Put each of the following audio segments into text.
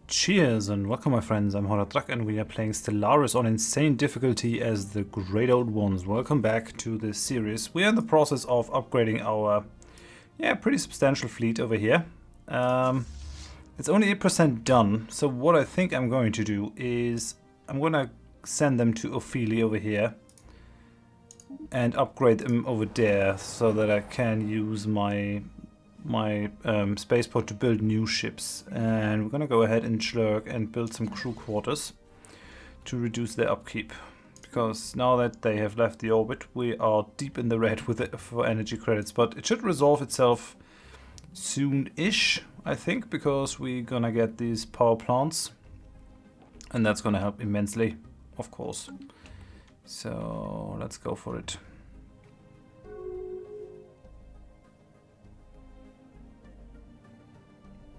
Cheers and welcome my friends, I'm Horath and we are playing Stellaris on insane difficulty as the Great Old Ones. Welcome back to this series. We are in the process of upgrading our pretty substantial fleet over here. It's only 8% done, so what I think I'm going to do is I'm going to send them to Ophelia over here and upgrade them over there so that I can use my spaceport to build new ships, and we're gonna go ahead and Drak and build some crew quarters to reduce their upkeep, because now that they have left the orbit we are deep in the red with it for energy credits, but it should resolve itself soon-ish, I think, because we're gonna get these power plants and that's gonna help immensely, of course. So let's go for it.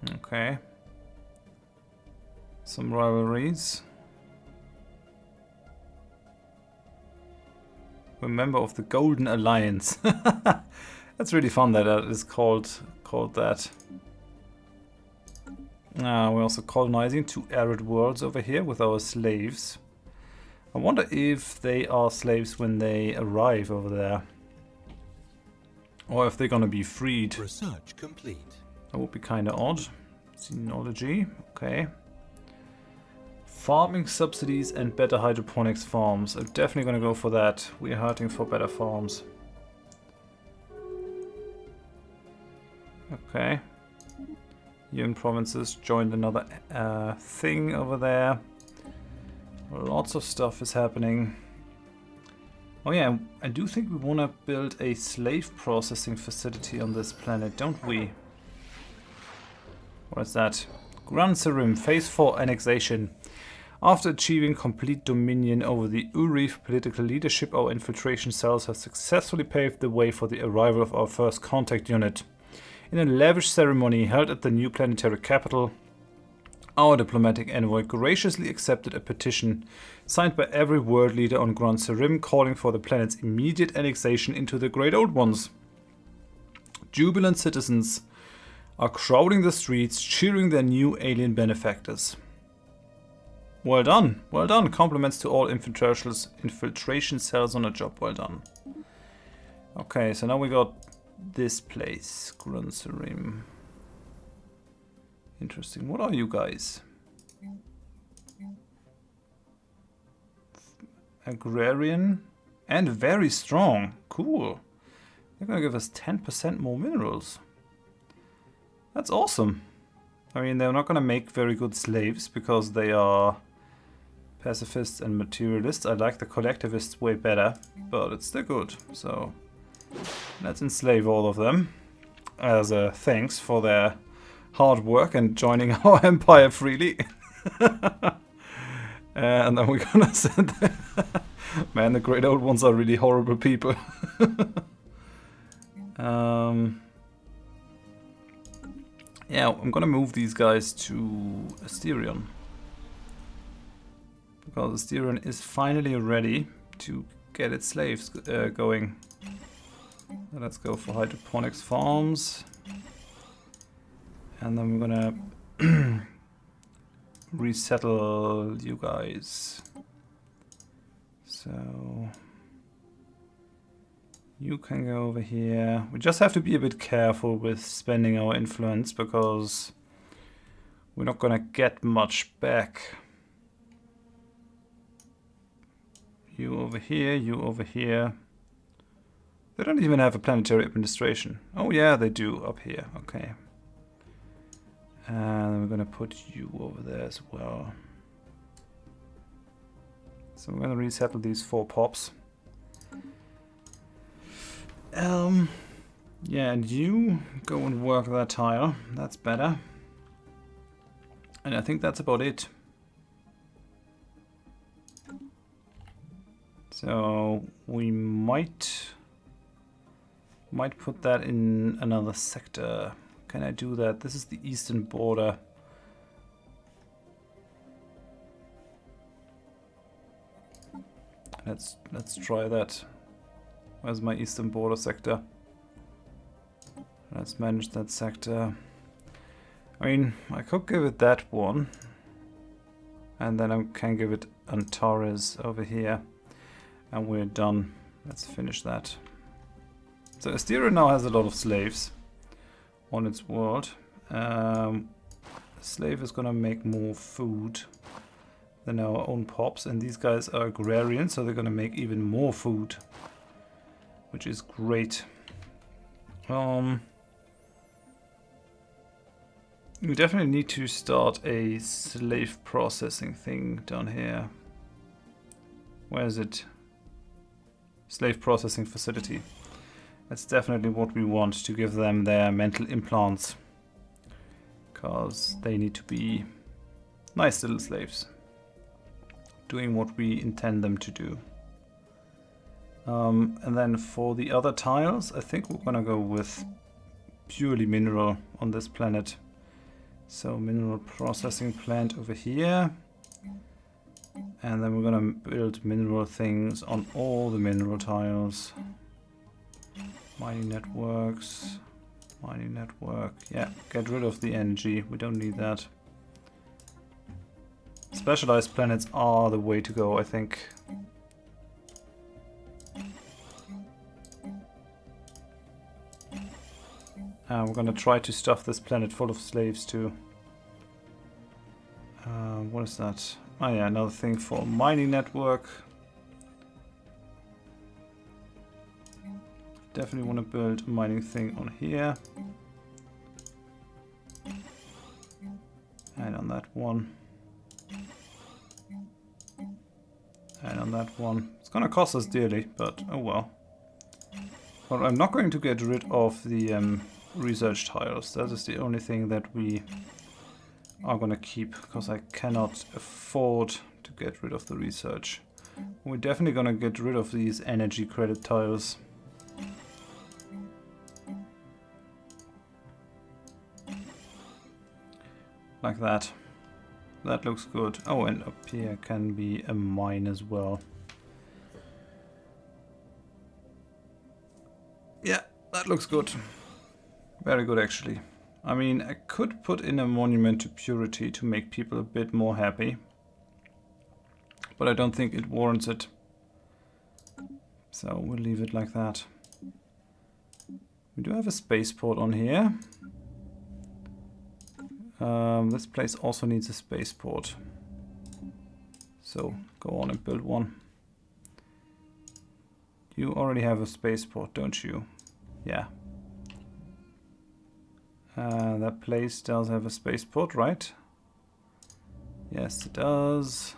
Okay. Some rivalries. We're a member of the Golden Alliance. That's really fun that it is called that. We're also colonizing 2 arid worlds over here with our slaves. I wonder if they are slaves when they arrive over there, or if they're gonna be freed. Research complete. That would be kind of odd. Xenology, okay. Farming subsidies and better hydroponics farms. I'm definitely going to go for that. We're hunting for better farms. Okay. Yun provinces joined another thing over there. Lots of stuff is happening. Oh yeah, I do think we want to build a slave processing facility on this planet, don't we? What is that? Grunserim, Phase 4 Annexation. After achieving complete dominion over the Urif political leadership, our infiltration cells have successfully paved the way for the arrival of our first contact unit. In a lavish ceremony held at the new planetary capital, our diplomatic envoy graciously accepted a petition signed by every world leader on Grunserim calling for the planet's immediate annexation into the Great Old Ones. Jubilant citizens are crowding the streets, cheering their new alien benefactors. Well done, well done. Compliments to all infiltration cells on a job well done. Okay, so now we got this place, Grunserim. Interesting. What are you guys? Agrarian and very strong. Cool. They're gonna give us 10% more minerals. That's awesome. I mean, they're not going to make very good slaves because they are pacifists and materialists. I like the collectivists way better, but it's still good. So let's enslave all of them as a thanks for their hard work and joining our empire freely. And then we're going to send them. Man, the Great Old Ones are really horrible people. Yeah, I'm gonna move these guys to Asterion, because Asterion is finally ready to get its slaves going. Let's go for hydroponics farms, and then we're gonna resettle you guys. So you can go over here. We just have to be a bit careful with spending our influence because we're not gonna get much back. You over here, you over here. They don't even have a planetary administration. Oh yeah, they do up here. Okay. And then we're gonna put you over there as well. So we're gonna resettle these 4 pops. Yeah, and you go and work that tile. That's better. And I think that's about it. So we might put that in another sector. Can I do that? This is the eastern border. Let's try that. Where's my eastern border sector? Let's manage that sector. I mean, I could give it that one. And then I can give it Antares over here. And we're done. Let's finish that. So Asteria now has a lot of slaves on its world. Slave is gonna make more food than our own pops, and these guys are agrarian, so they're gonna make even more food, which is great. We definitely need to start a slave processing thing down here. Where is it? Slave processing facility. That's definitely what we want, to give them their mental implants. Because they need to be nice little slaves. Doing what we intend them to do. And then for the other tiles, I think we're gonna go with purely mineral on this planet. So mineral processing plant over here. And then we're gonna build mineral things on all the mineral tiles. Mining networks. Mining network. Yeah, get rid of the energy. We don't need that. Specialized planets are the way to go, I think. We're gonna try to stuff this planet full of slaves too. What is that? Oh yeah, another thing for mining network. Definitely want to build a mining thing on here. And on that one. And on that one. It's gonna cost us dearly, but oh well. But I'm not going to get rid of the research tiles. That is the only thing that we are gonna keep, because I cannot afford to get rid of the research. We're definitely gonna get rid of these energy credit tiles. Like that. That looks good. Oh, and up here can be a mine as well. Yeah, that looks good. Very good, actually. I mean, I could put in a monument to purity to make people a bit more happy. But I don't think it warrants it. So we'll leave it like that. We do have a spaceport on here. This place also needs a spaceport. So go on and build one. You already have a spaceport, don't you? Yeah. That place does have a spaceport, right? Yes, it does.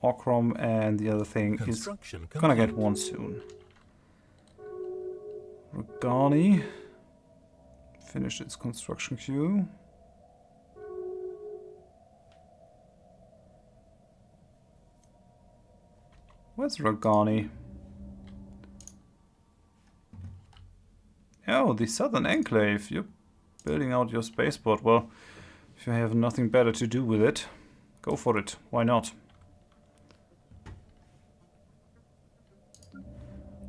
Okrom and the other thing is gonna get one soon. Regani finished its construction queue. Where's Regani? Oh, the Southern Enclave. You're building out your spaceport. Well, if you have nothing better to do with it, go for it. Why not?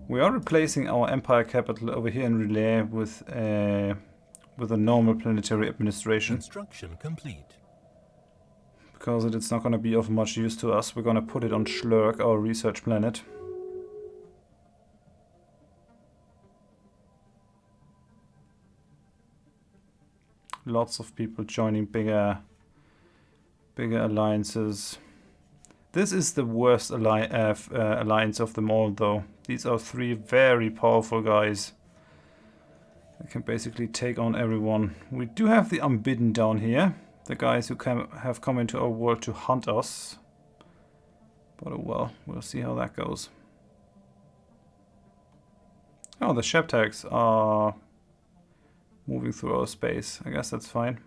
We are replacing our empire capital over here in R'lyeh with a normal planetary administration. Construction complete. Because it's not going to be of much use to us, we're going to put it on Schlurg, our research planet. Lots of people joining bigger alliances. This is the worst alliance of them all, though. These are three very powerful guys. They can basically take on everyone. We do have the Unbidden down here. The guys who have come into our world to hunt us. But oh well, we'll see how that goes. Oh, the Sheptags are moving through our space. I guess that's fine.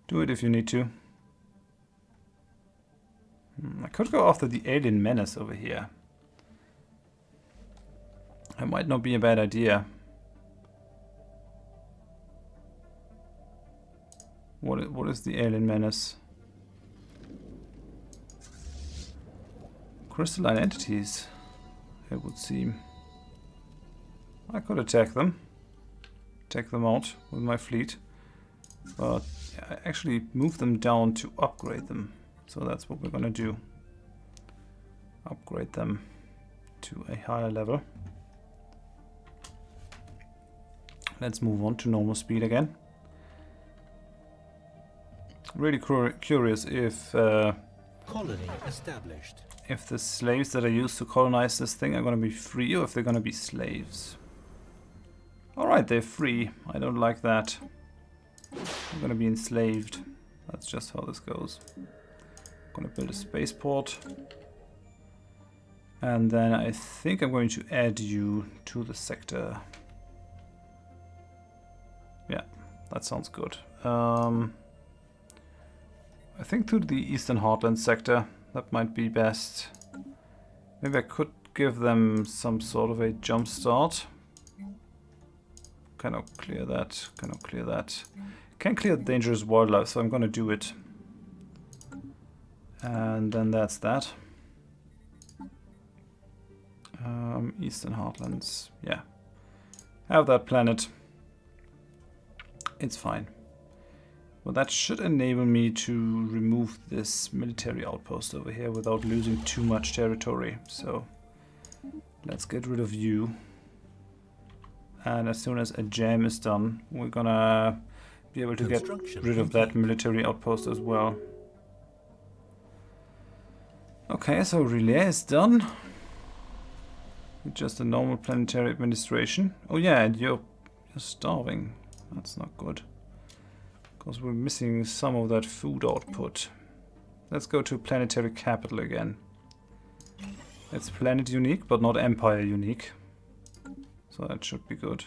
Do it if you need to. I could go after the alien menace over here. That might not be a bad idea. What is the alien menace? Crystalline entities, it would seem. I could attack them. Take them out with my fleet. But I actually move them down to upgrade them. So that's what we're gonna do. Upgrade them to a higher level. Let's move on to normal speed again. Really curious if colony established. If the slaves that are used to colonize this thing are gonna be free or if they're gonna be slaves. Alright, they're free. I don't like that. I'm gonna be enslaved. That's just how this goes. I'm gonna build a spaceport. And then I think I'm going to add you to the sector. Yeah, that sounds good. I think to the Eastern Heartland sector. That might be best. Maybe I could give them some sort of a jump start. Cannot clear that. Cannot clear that. Can't clear dangerous wildlife, so I'm gonna do it. And then that's that. Eastern Heartlands. Yeah. Have that planet. It's fine. Well, that should enable me to remove this military outpost over here without losing too much territory. So let's get rid of you. And as soon as a jam is done, we're gonna be able to get rid of that military outpost as well. Okay, so R'lyeh is done. With just a normal planetary administration. Oh yeah, and you're starving. That's not good. Because we're missing some of that food output. Let's go to planetary capital again. It's planet unique, but not empire unique. So that should be good.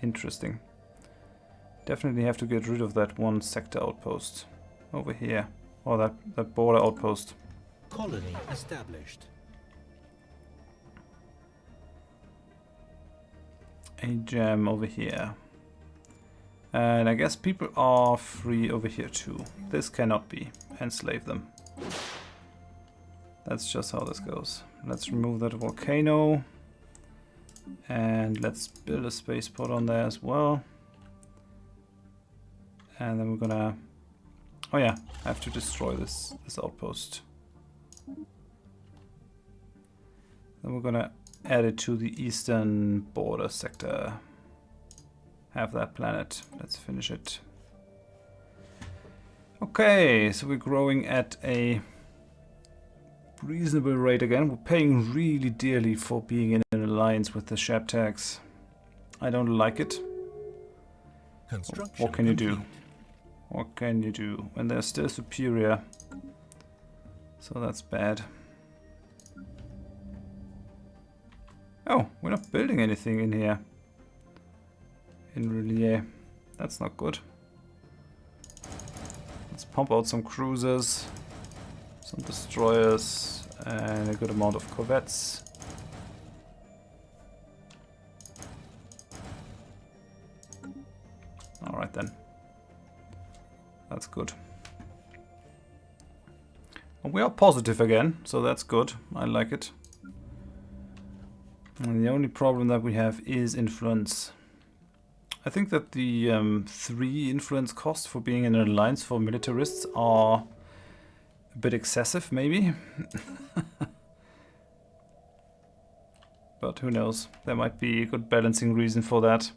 Interesting. Definitely have to get rid of that one sector outpost over here. Or that border outpost. Colony established. A jam over here. And I guess people are free over here too. This cannot be. Enslave them. That's just how this goes. Let's remove that volcano. And let's build a spaceport on there as well. And then we're gonna... Oh yeah, I have to destroy this outpost. Then we're gonna add it to the eastern border sector. Have that planet. Let's finish it. Okay, so we're growing at a reasonable rate again. We're paying really dearly for being in an alliance with the Shab tags. I don't like it. What can you do? What can you do? When they're still superior. So that's bad. Oh, we're not building anything in here. In R'lyeh. That's not good. Let's pump out some cruisers, some destroyers, and a good amount of corvettes. Alright then. That's good. And we are positive again, so that's good. I like it. And the only problem that we have is influence. I think that the 3 influence costs for being in an alliance for militarists are a bit excessive, maybe. But who knows? There might be a good balancing reason for that.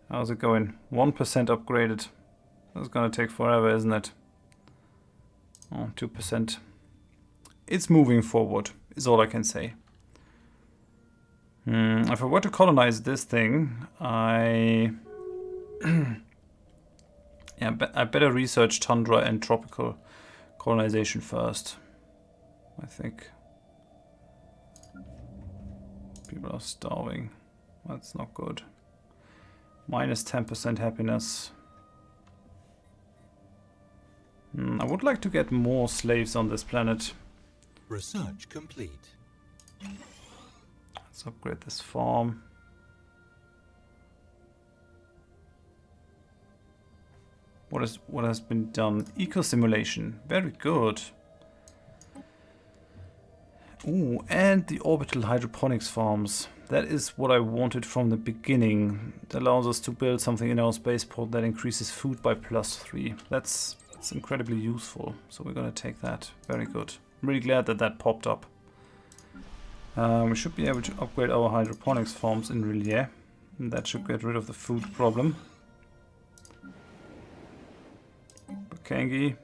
How's it going? 1% upgraded. That's gonna take forever, isn't it? Oh, 2%. It's moving forward, is all I can say. If I were to colonize this thing, I better research tundra and tropical colonization first, I think. People are starving. That's not good. Minus 10% happiness. I would like to get more slaves on this planet. Research complete. Let's upgrade this farm. What has been done? Eco simulation. Very good. Ooh, and the orbital hydroponics farms. That is what I wanted from the beginning. It allows us to build something in our spaceport that increases food by +3. That's incredibly useful. So we're gonna take that. Very good. I'm really glad that that popped up. We should be able to upgrade our hydroponics farms in R'lyeh. And that should get rid of the food problem. Bakangi.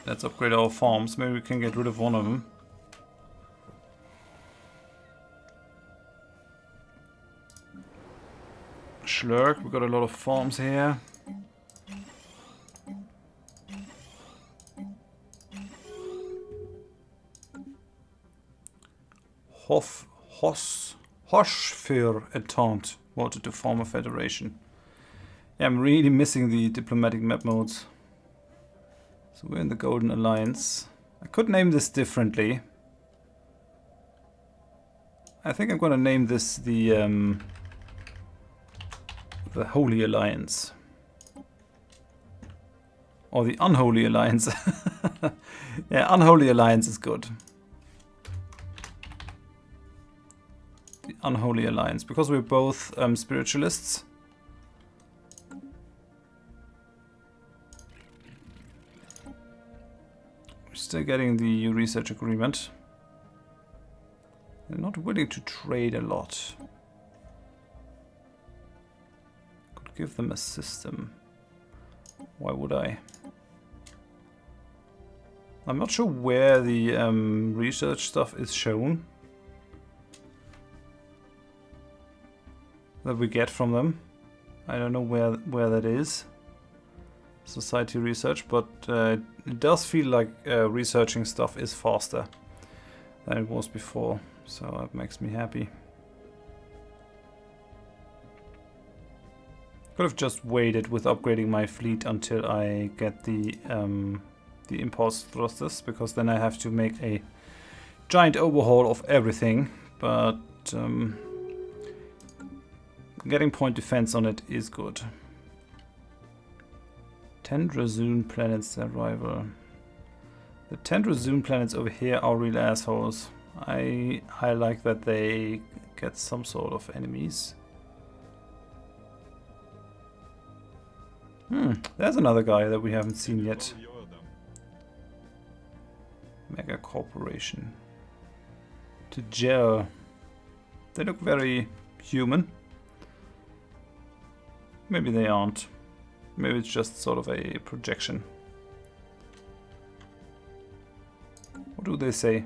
Let's upgrade our farms. Maybe we can get rid of one of them. Schlurk, we got a lot of farms here. Hoshfir Etant wanted to form a federation. Yeah, I'm really missing the diplomatic map modes. So we're in the Golden Alliance. I could name this differently. I think I'm gonna name this the Holy Alliance. Or the Unholy Alliance. Yeah, Unholy Alliance is good. The Unholy Alliance, because we're both spiritualists. We're still getting the research agreement. They're not willing to trade a lot. Could give them a system. Why would I? I'm not sure where the research stuff is shown. That we get from them. I don't know where that is. Society research, but it does feel like researching stuff is faster than it was before, so that makes me happy. Could have just waited with upgrading my fleet until I get the impulse thrusters, because then I have to make a giant overhaul of everything, but getting point defense on it is good. 10 Drazoon planets arrival. The 10 Drazoon planets over here are real assholes. I like that they get some sort of enemies. There's another guy that we haven't seen yet. Mega Corporation. To gel. They look very human. Maybe they aren't. Maybe it's just sort of a projection. What do they say?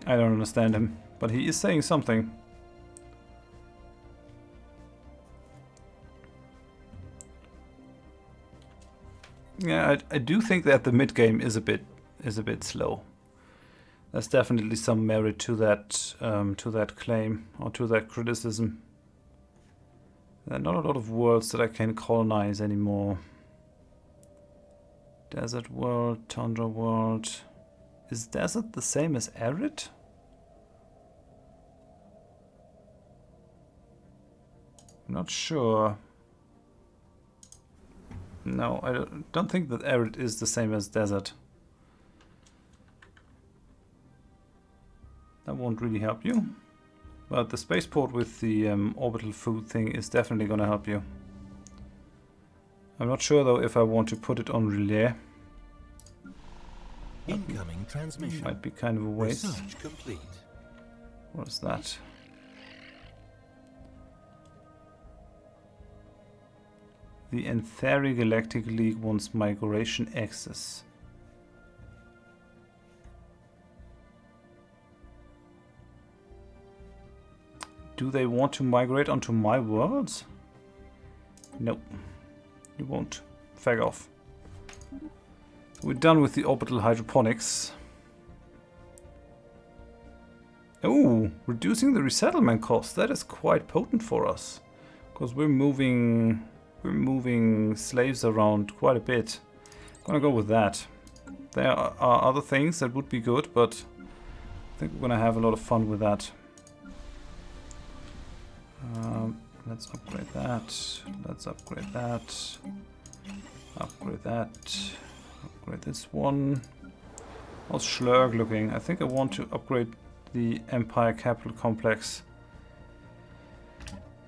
I don't understand him, but he is saying something. Yeah, I do think that the mid game is a bit slow. There's definitely some merit to that claim, or to that criticism. There are not a lot of worlds that I can colonize anymore. Desert world, tundra world. Is desert the same as arid? I'm not sure. No, I don't think that arid is the same as desert. That won't really help you. But the spaceport with the orbital food thing is definitely going to help you. I'm not sure though if I want to put it on R'lyeh. Incoming transmission. Might be kind of a waste. Research complete. What is that? The Anthari Galactic League wants migration access. Do they want to migrate onto my worlds? Nope. You won't. Fag off. We're done with the orbital hydroponics. Oh, reducing the resettlement cost. That is quite potent for us. Because we're moving slaves around quite a bit. I'm gonna go with that. There are other things that would be good, but I think we're gonna have a lot of fun with that. Let's upgrade that. Let's upgrade that. Upgrade that. Upgrade this one. How's Schlurg looking? I think I want to upgrade the Empire Capital Complex.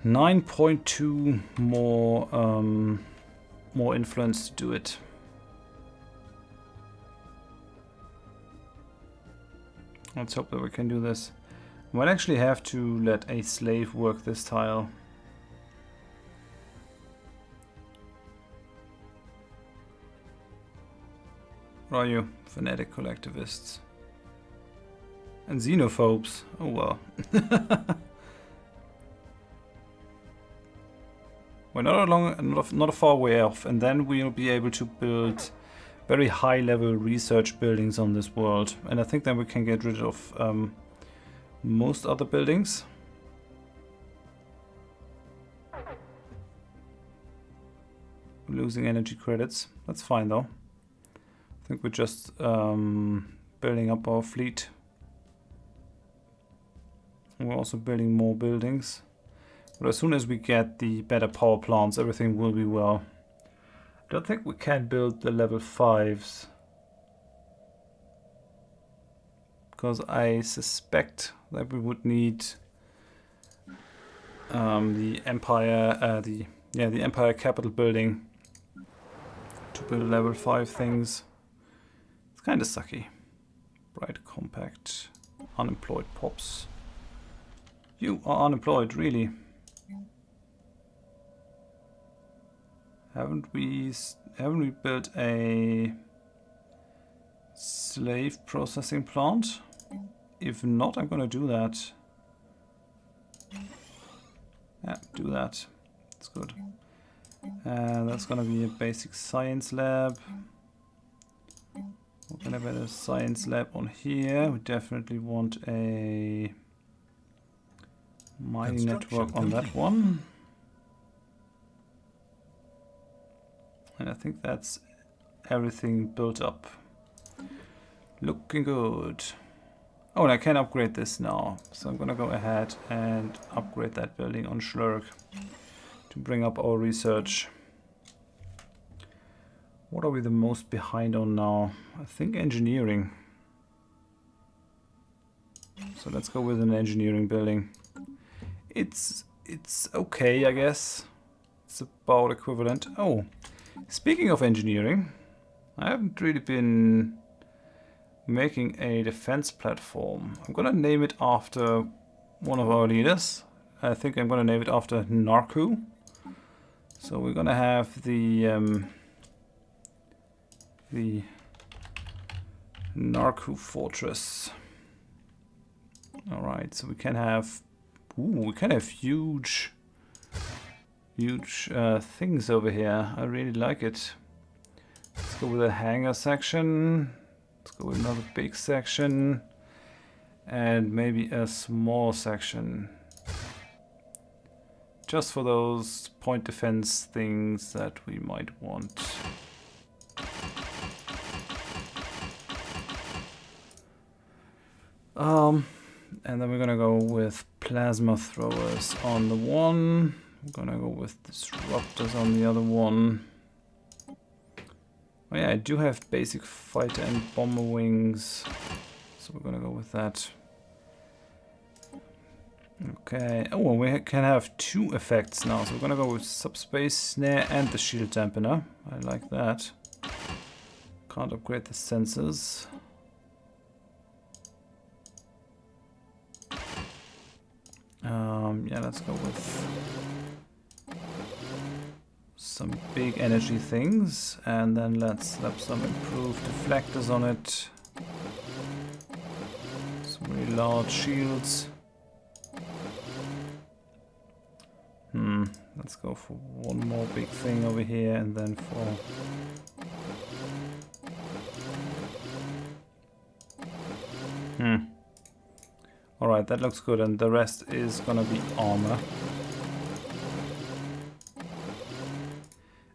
9.2 more influence to do it. Let's hope that we can do this. We might actually have to let a slave work this tile. What are you? Fanatic collectivists. And xenophobes. Oh well. We're not a far way off, and then we'll be able to build very high level research buildings on this world. And I think then we can get rid of most other buildings. Losing energy credits. That's fine though. I think we're just building up our fleet. We're also building more buildings. But as soon as we get the better power plants, everything will be well. I don't think we can build the level 5s. Because I suspect that we would need the Empire, the Empire Capital building to build level 5 things. It's kind of sucky. Bright compact, unemployed pops. You are unemployed, really? Haven't we built a slave processing plant? If not, I'm gonna do that. Yeah, do that. That's good. And that's gonna be a basic science lab. We're gonna have a science lab on here. We definitely want a mining network on that one. And I think that's everything built up. Looking good. Oh, and I can upgrade this now. So I'm gonna go ahead and upgrade that building on Schlurg to bring up our research. What are we the most behind on now? I think engineering. So let's go with an engineering building. It's okay, I guess. It's about equivalent. Oh, speaking of engineering, I haven't really been making a defense platform. I'm gonna name it after one of our leaders. I think I'm gonna name it after Narku. So we're gonna have the Narku Fortress. All right, so we can have huge things over here. I really like it. Let's go with a hangar section. Let's go with another big section. And maybe a small section. Just for those point defense things that we might want. And then we're gonna go with plasma throwers on the one. We're gonna go with disruptors on the other one. Oh yeah, I do have basic fighter and bomber wings. So we're gonna go with that. Okay. Oh, and we can have 2 effects now. So we're gonna go with subspace snare and the shield dampener. I like that. Can't upgrade the sensors. Yeah, let's go with some big energy things, and then let's slap some improved deflectors on it. Some really large shields. Let's go for one more big thing over here, and then for Alright, that looks good, and the rest is gonna be armor.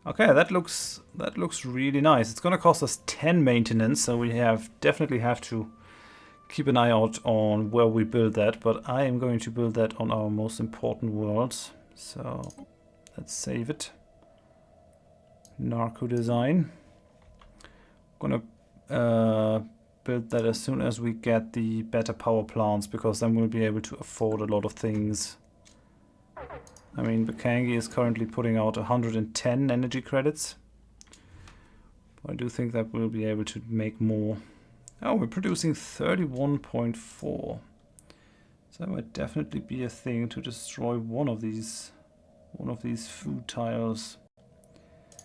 Okay, that looks really nice. It's gonna cost us 10 maintenance, so we definitely have to keep an eye out on where we build that, but I am going to build that on our most important worlds. So let's save it. narco design. Gonna build that as soon as we get the better power plants, because then we'll be able to afford a lot of things. I mean, Bakangi is currently putting out 110 energy credits. I do think that we'll be able to make more. Oh, we're producing 31.4. So that might definitely be a thing to destroy one of these food tiles.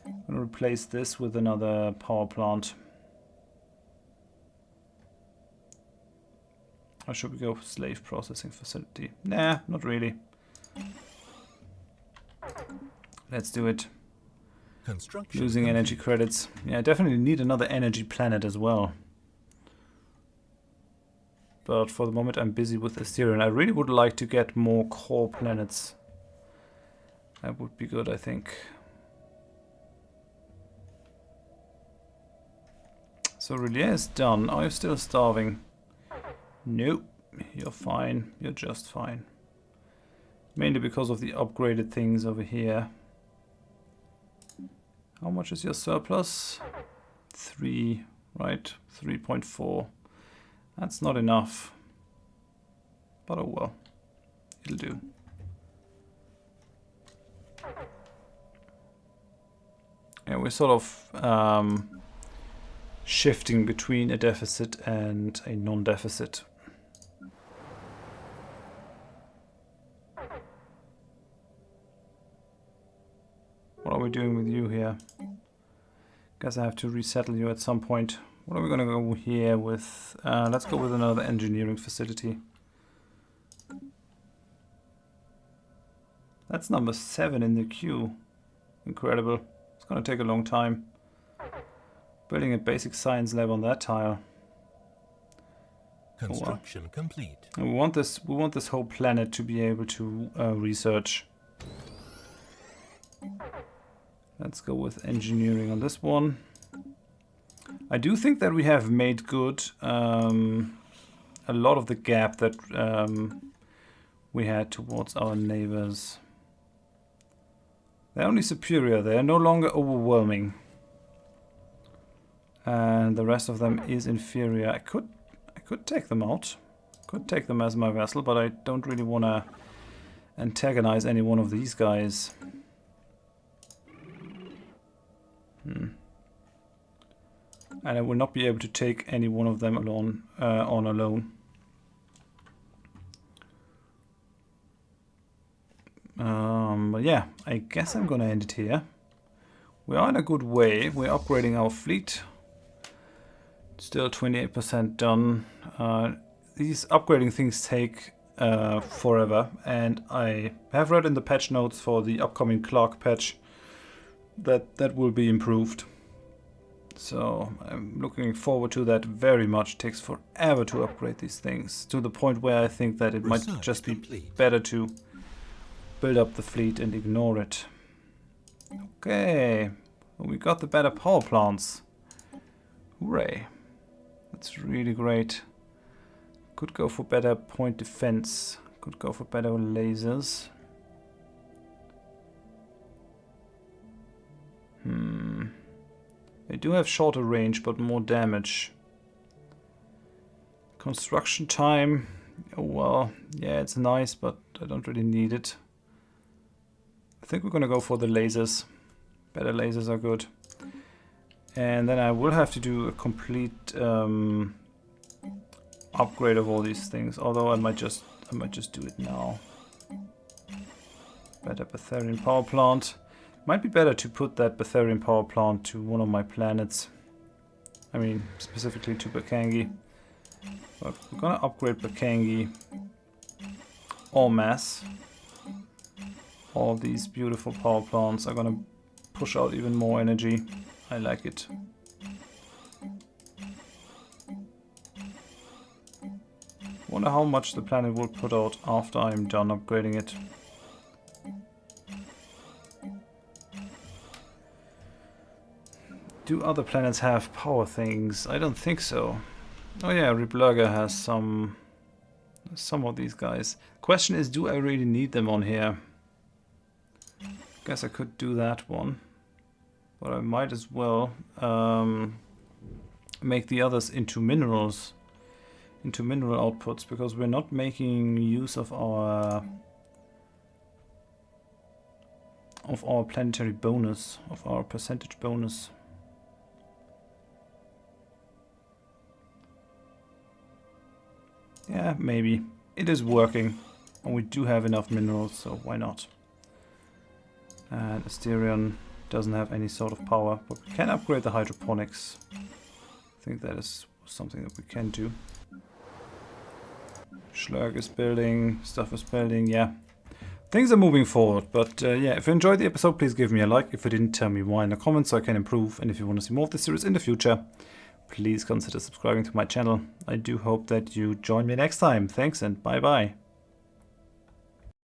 I'm gonna replace this with another power plant. Or should we go for slave processing facility? Nah, not really. Let's do it. Losing energy credits. Yeah, I definitely need another energy planet as well. But for the moment I'm busy with Asterion. I really would like to get more core planets. That would be good, I think. So R'lyeh is done. Are you still starving? Nope. You're fine. You're just fine. Mainly because of the upgraded things over here. How much is your surplus? 3, right? 3.4. That's not enough. But oh well. It'll do. Yeah, we're sort of shifting between a deficit and a non-deficit. What are we doing with you here? Guess I have to resettle you at some point. What are we gonna go here with? Let's go with another engineering facility. That's number 7 in the queue. Incredible. It's gonna take a long time. Building a basic science lab on that tile. Construction complete. And we want this whole planet to be able to research. Let's go with engineering on this one. I do think that we have made good a lot of the gap that we had towards our neighbors. They're only superior, they're no longer overwhelming. And the rest of them is inferior. I could take them out. Could take them as my vassal, but I don't really want to antagonize any one of these guys. And I will not be able to take any one of them alone, on alone. But yeah, I guess I'm gonna end it here. We are in a good way. We're upgrading our fleet. Still 28% done. These upgrading things take forever, and I have read in the patch notes for the upcoming Clark patch that will be improved. So I'm looking forward to that very much. It takes forever to upgrade these things, to the point where I think that it might just be better to build up the fleet and ignore it. Okay, well, we got the better power plants. Hooray. That's really great. Could go for better point defense. Could go for better lasers. They do have shorter range, but more damage. Construction time. Oh well, yeah, it's nice, but I don't really need it. I think we're gonna go for the lasers. Better lasers are good. And then I will have to do a complete upgrade of all these things. Although I might just do it now. Better Betharian power plant. Might be better to put that Betharian power plant to one of my planets. I mean, specifically to Bakangi. But we're gonna upgrade Bakangi en masse. All these beautiful power plants are gonna push out even more energy. I like it. Wonder how much the planet will put out after I'm done upgrading it. Do other planets have power things? I don't think so. Oh yeah, R'lyeh has some of these guys. Question is, do I really need them on here? Guess I could do that one. But I might as well make the others into minerals, into mineral outputs, because we're not making use of our planetary bonus, of our percentage bonus. Yeah, maybe. It is working. And we do have enough minerals, so why not? And Asterion doesn't have any sort of power, but we can upgrade the hydroponics. I think that is something that we can do. Schlurg is building, stuff is building, yeah. Things are moving forward, but yeah, if you enjoyed the episode, please give me a like. If you didn't, tell me why in the comments so I can improve. And if you want to see more of this series in the future, please consider subscribing to my channel. I do hope that you join me next time. Thanks and bye bye.